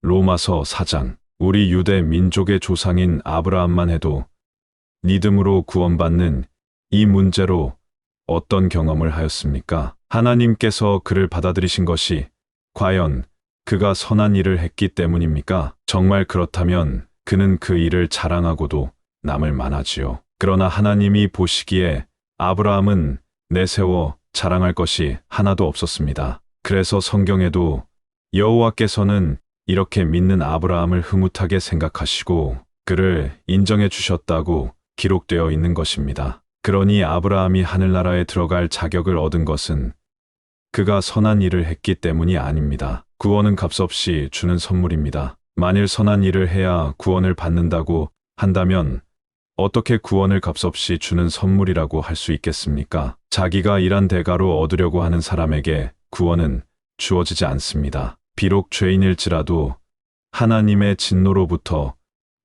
로마서 4장. 우리 유대 민족의 조상인 아브라함만 해도 믿음으로 구원받는 이 문제로 어떤 경험을 하였습니까? 하나님께서 그를 받아들이신 것이 과연 그가 선한 일을 했기 때문입니까? 정말 그렇다면 그는 그 일을 자랑하고도 남을 만하지요. 그러나 하나님이 보시기에 아브라함은 내세워 자랑할 것이 하나도 없었습니다. 그래서 성경에도 여호와께서는 이렇게 믿는 아브라함을 흐뭇하게 생각하시고 그를 인정해 주셨다고 기록되어 있는 것입니다. 그러니 아브라함이 하늘나라에 들어갈 자격을 얻은 것은 그가 선한 일을 했기 때문이 아닙니다. 구원은 값없이 주는 선물입니다. 만일 선한 일을 해야 구원을 받는다고 한다면 어떻게 구원을 값없이 주는 선물이라고 할 수 있겠습니까? 자기가 일한 대가로 얻으려고 하는 사람에게 구원은 주어지지 않습니다. 비록 죄인일지라도 하나님의 진노로부터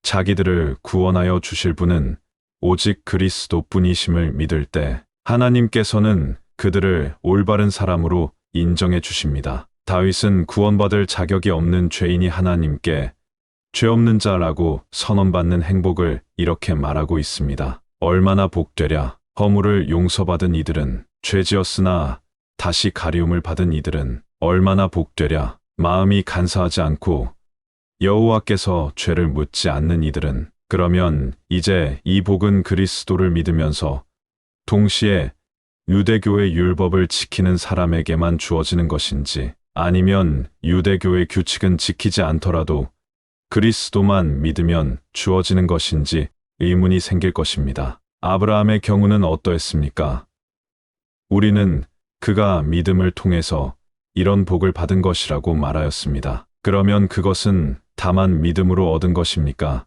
자기들을 구원하여 주실 분은 오직 그리스도뿐이심을 믿을 때 하나님께서는 그들을 올바른 사람으로 인정해 주십니다. 다윗은 구원받을 자격이 없는 죄인이 하나님께 죄 없는 자라고 선언받는 행복을 이렇게 말하고 있습니다. 얼마나 복되랴. 허물을 용서받은 이들은, 죄지었으나 다시 가리움을 받은 이들은 얼마나 복되랴. 마음이 간사하지 않고 여호와께서 죄를 묻지 않는 이들은. 그러면 이제 이 복은 그리스도를 믿으면서 동시에 유대교의 율법을 지키는 사람에게만 주어지는 것인지, 아니면 유대교의 규칙은 지키지 않더라도 그리스도만 믿으면 주어지는 것인지 의문이 생길 것입니다. 아브라함의 경우는 어떠했습니까? 우리는 그가 믿음을 통해서 이런 복을 받은 것이라고 말하였습니다. 그러면 그것은 다만 믿음으로 얻은 것입니까?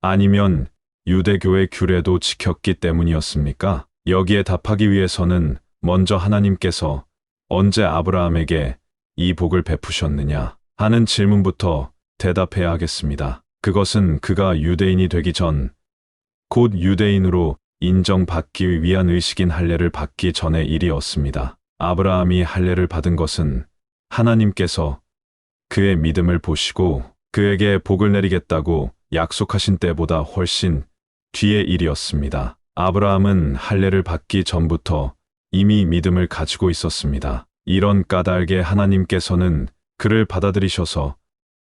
아니면 유대교의 규례도 지켰기 때문이었습니까? 여기에 답하기 위해서는 먼저 하나님께서 언제 아브라함에게 이 복을 베푸셨느냐 하는 질문부터 대답해야 하겠습니다. 그것은 그가 유대인이 되기 전, 곧 유대인으로 인정받기 위한 의식인 할례를 받기 전의 일이었습니다. 아브라함이 할례를 받은 것은 하나님께서 그의 믿음을 보시고 그에게 복을 내리겠다고 약속하신 때보다 훨씬 뒤의 일이었습니다. 아브라함은 할례를 받기 전부터 이미 믿음을 가지고 있었습니다. 이런 까닭에 하나님께서는 그를 받아들이셔서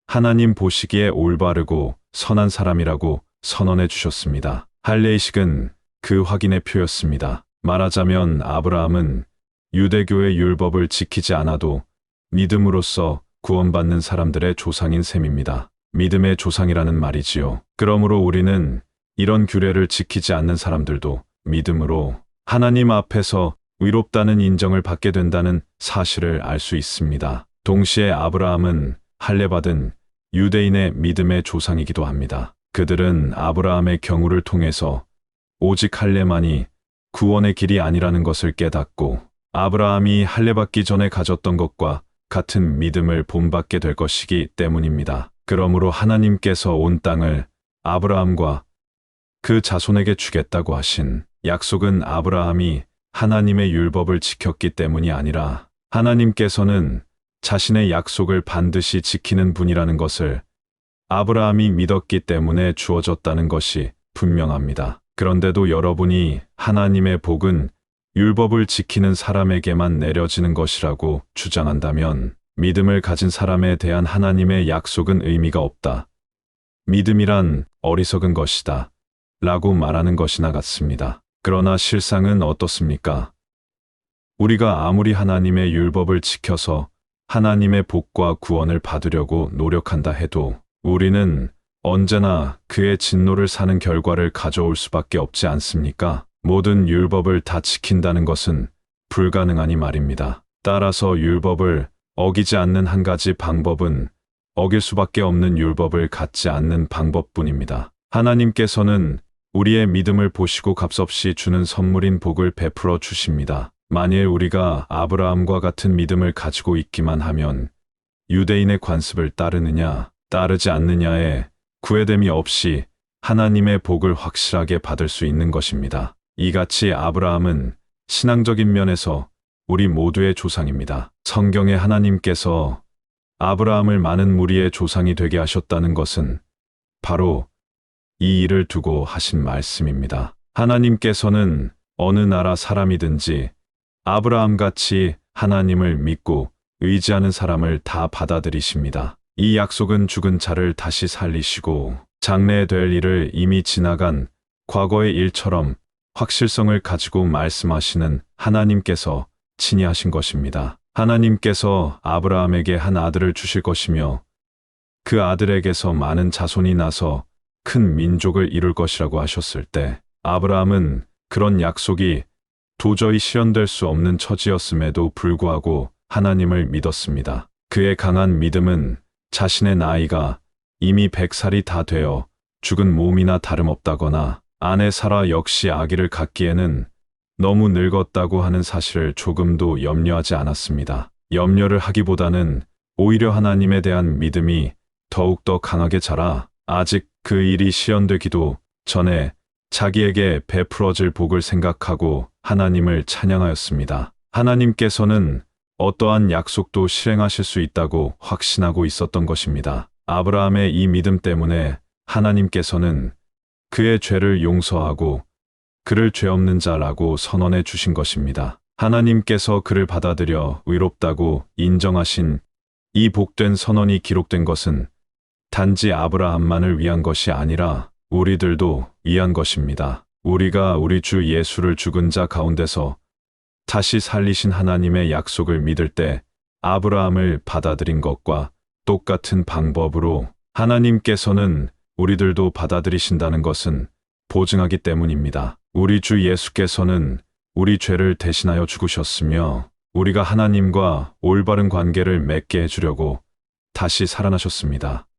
하나님 보시기에 올바르고 선한 사람이라고 선언해 주셨습니다. 할례의식은 그 확인의 표였습니다. 말하자면 아브라함은 유대교의 율법을 지키지 않아도 믿음으로써 구원받는 사람들의 조상인 셈입니다. 믿음의 조상이라는 말이지요. 그러므로 우리는 이런 규례를 지키지 않는 사람들도 믿음으로 하나님 앞에서 의롭다는 인정을 받게 된다는 사실을 알 수 있습니다. 동시에 아브라함은 할례받은 유대인의 믿음의 조상이기도 합니다. 그들은 아브라함의 경우를 통해서 오직 할례만이 구원의 길이 아니라는 것을 깨닫고 아브라함이 할례받기 전에 가졌던 것과 같은 믿음을 본받게 될 것이기 때문입니다. 그러므로 하나님께서 온 땅을 아브라함과 그 자손에게 주겠다고 하신 약속은 아브라함이 하나님의 율법을 지켰기 때문이 아니라 하나님께서는 자신의 약속을 반드시 지키는 분이라는 것을 아브라함이 믿었기 때문에 주어졌다는 것이 분명합니다. 그런데도 여러분이 하나님의 복은 율법을 지키는 사람에게만 내려지는 것이라고 주장한다면 믿음을 가진 사람에 대한 하나님의 약속은 의미가 없다. 믿음이란 어리석은 것이다. 라고 말하는 것이나 같습니다. 그러나 실상은 어떻습니까? 우리가 아무리 하나님의 율법을 지켜서 하나님의 복과 구원을 받으려고 노력한다 해도 우리는 언제나 그의 진노를 사는 결과를 가져올 수밖에 없지 않습니까? 모든 율법을 다 지킨다는 것은 불가능하니 말입니다. 따라서 율법을 어기지 않는 한 가지 방법은 어길 수밖에 없는 율법을 갖지 않는 방법뿐입니다. 하나님께서는 우리의 믿음을 보시고 값없이 주는 선물인 복을 베풀어 주십니다. 만일 우리가 아브라함과 같은 믿음을 가지고 있기만 하면 유대인의 관습을 따르느냐, 따르지 않느냐에 구애됨이 없이 하나님의 복을 확실하게 받을 수 있는 것입니다. 이같이 아브라함은 신앙적인 면에서 우리 모두의 조상입니다. 성경에 하나님께서 아브라함을 많은 무리의 조상이 되게 하셨다는 것은 바로 이 일을 두고 하신 말씀입니다. 하나님께서는 어느 나라 사람이든지 아브라함같이 하나님을 믿고 의지하는 사람을 다 받아들이십니다. 이 약속은 죽은 자를 다시 살리시고 장래될 일을 이미 지나간 과거의 일처럼 확실성을 가지고 말씀하시는 하나님께서 친히 하신 것입니다. 하나님께서 아브라함에게 한 아들을 주실 것이며 그 아들에게서 많은 자손이 나서 큰 민족을 이룰 것이라고 하셨을 때 아브라함은 그런 약속이 도저히 실현될 수 없는 처지였음에도 불구하고 하나님을 믿었습니다. 그의 강한 믿음은 자신의 나이가 이미 100살이 다 되어 죽은 몸이나 다름없다거나 아내 사라 역시 아기를 갖기에는 너무 늙었다고 하는 사실을 조금도 염려하지 않았습니다. 염려를 하기보다는 오히려 하나님에 대한 믿음이 더욱더 강하게 자라 아직 그 일이 실현되기도 전에 자기에게 베풀어질 복을 생각하고 하나님을 찬양하였습니다. 하나님께서는 어떠한 약속도 실행하실 수 있다고 확신하고 있었던 것입니다. 아브라함의 이 믿음 때문에 하나님께서는 그의 죄를 용서하고 그를 죄 없는 자라고 선언해 주신 것입니다. 하나님께서 그를 받아들여 의롭다고 인정하신 이 복된 선언이 기록된 것은 단지 아브라함만을 위한 것이 아니라 우리들도 위한 것입니다. 우리가 우리 주 예수를 죽은 자 가운데서 다시 살리신 하나님의 약속을 믿을 때 아브라함을 받아들인 것과 똑같은 방법으로 하나님께서는 우리들도 받아들이신다는 것은 보증하기 때문입니다. 우리 주 예수께서는 우리 죄를 대신하여 죽으셨으며 우리가 하나님과 올바른 관계를 맺게 해주려고 다시 살아나셨습니다.